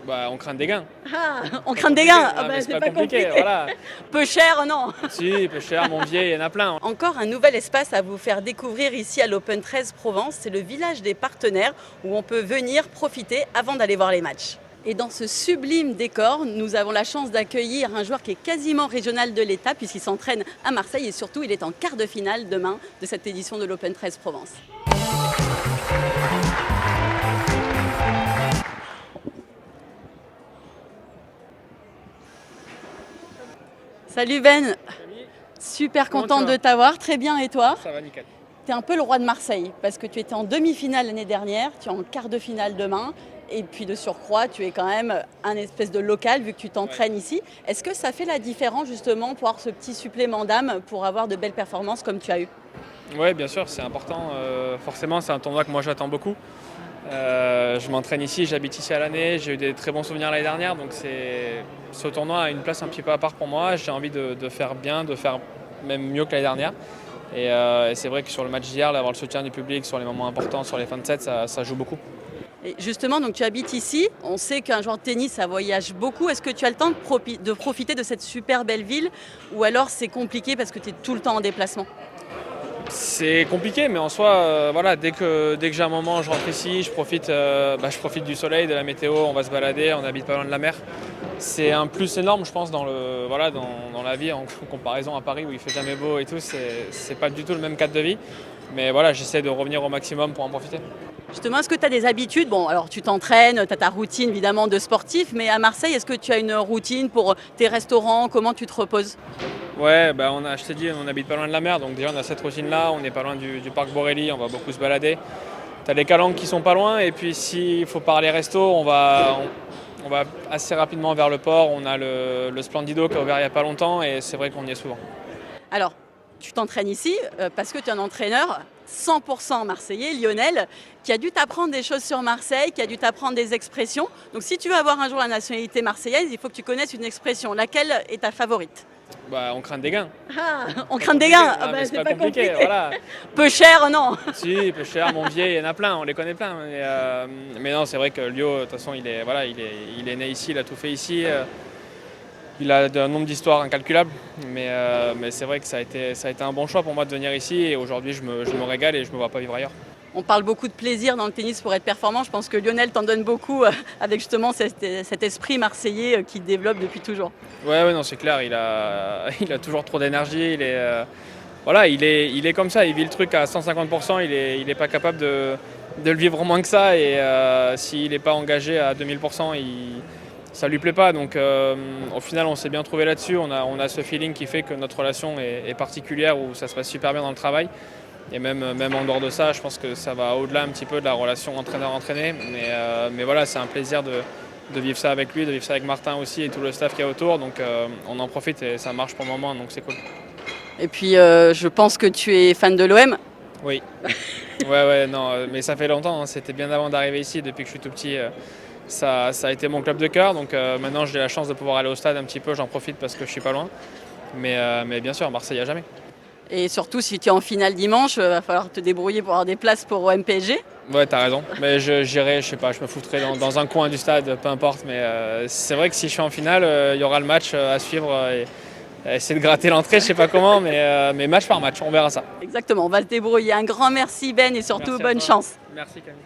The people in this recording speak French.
Bah, on craint des gains. Ah, on craint des gains. Ah Ah, bah, mais c'est pas compliqué, compliqué. voilà. Peu cher, non. Si, peu cher, Montvier, il y en a plein. Encore un nouvel espace à vous faire découvrir ici à l'Open 13 Provence. C'est le village des partenaires où on peut venir profiter avant d'aller voir les matchs. Et dans ce sublime décor, nous avons la chance d'accueillir un joueur qui est quasiment régional de l'État puisqu'il s'entraîne à Marseille et surtout il est en quart de finale demain de cette édition de l'Open 13 Provence. Salut Ben, super Comment contente tu vas de t'avoir, très bien et toi? Ça va nickel. Tu es un peu le roi de Marseille parce que tu étais en demi-finale l'année dernière, tu es en quart de finale demain et puis de surcroît tu es quand même un espèce de local vu que tu t'entraînes ici. Est-ce que ça fait la différence justement pour avoir ce petit supplément d'âme pour avoir de belles performances comme tu as eu? Oui, bien sûr, c'est important. Forcément, c'est un tournoi que moi j'attends beaucoup. Je m'entraîne ici, j'habite ici à l'année, j'ai eu des très bons souvenirs l'année dernière, donc ce tournoi a une place un petit peu à part pour moi. J'ai envie de faire bien, de faire même mieux que l'année dernière. Et c'est vrai que sur le match d'hier, d'avoir le soutien du public sur les moments importants, sur les fins de set, ça joue beaucoup. Et justement, donc tu habites ici, on sait qu'un joueur de tennis ça voyage beaucoup. Est-ce que tu as le temps de profiter de cette super belle ville ou alors c'est compliqué parce que tu es tout le temps en déplacement? C'est compliqué, mais en soi, voilà, dès que j'ai un moment, je rentre ici, je profite du soleil, de la météo, on va se balader, on habite pas loin de la mer. C'est un plus énorme, je pense, dans la vie en comparaison à Paris où il fait jamais beau et tout. C'est pas du tout le même cadre de vie. Mais voilà, j'essaie de revenir au maximum pour en profiter. Justement, est-ce que tu as des habitudes? Bon, alors tu t'entraînes, tu as ta routine évidemment de sportif, mais à Marseille, est-ce que tu as une routine pour tes restaurants? Comment tu te reposes? Ouais, bah je t'ai dit, on habite pas loin de la mer, donc déjà on a cette routine-là, on n'est pas loin du parc Borély, on va beaucoup se balader. T'as les calanques qui sont pas loin, et puis s'il faut parler resto, on va assez rapidement vers le port. On a le Splendido qui a ouvert il n'y a pas longtemps, et c'est vrai qu'on y est souvent. Alors, tu t'entraînes ici parce que tu es un entraîneur 100% marseillais, Lionel, qui a dû t'apprendre des choses sur Marseille, qui a dû t'apprendre des expressions. Donc si tu veux avoir un jour la nationalité marseillaise, il faut que tu connaisses une expression. Laquelle est ta favorite? Bah, on craint des gains. Ah, on craint des gains. Ah Ah, bah, mais c'est pas compliqué. voilà. Peu cher, non. Si, peu cher, Montvier, il y en a plein, on les connaît plein. Mais non, c'est vrai que Lio, de toute façon, il est né ici, il a tout fait ici. Il a un nombre d'histoires incalculables, mais c'est vrai que ça a été un bon choix pour moi de venir ici et aujourd'hui je me régale et je ne me vois pas vivre ailleurs. On parle beaucoup de plaisir dans le tennis pour être performant. Je pense que Lionel t'en donne beaucoup avec justement cet esprit marseillais qu'il développe depuis toujours. Ouais, non, c'est clair, il a toujours trop d'énergie, il est comme ça, il vit le truc à 150%, il est pas capable de le vivre moins que ça et s'il n'est pas engagé à 2000%, ça lui plaît pas. Donc au final on s'est bien trouvé là-dessus, on a ce feeling qui fait que notre relation est particulière où ça se passe super bien dans le travail. Et même en dehors de ça, je pense que ça va au-delà un petit peu de la relation entraîneur-entraîné. Mais voilà, c'est un plaisir de vivre ça avec lui, de vivre ça avec Martin aussi et tout le staff qui est autour. Donc on en profite et ça marche pour le moment, donc c'est cool. Et puis je pense que tu es fan de l'OM. Oui. Ouais, non, mais ça fait longtemps, hein. C'était bien avant d'arriver ici, depuis que je suis tout petit. Ça a été mon club de cœur, donc maintenant j'ai la chance de pouvoir aller au stade un petit peu, j'en profite parce que je suis pas loin. Mais bien sûr, Marseille à jamais. Et surtout, si tu es en finale dimanche, il va falloir te débrouiller pour avoir des places pour OM PSG. Ouais, t'as raison. Mais j'irai, je sais pas, je me foutrai dans un coin du stade, peu importe. Mais c'est vrai que si je suis en finale, il y aura le match à suivre et essayer de gratter l'entrée, je sais pas comment, mais match par match, on verra ça. Exactement, on va se débrouiller. Un grand merci Ben et surtout Merci à bonne toi. chance. Merci Camille.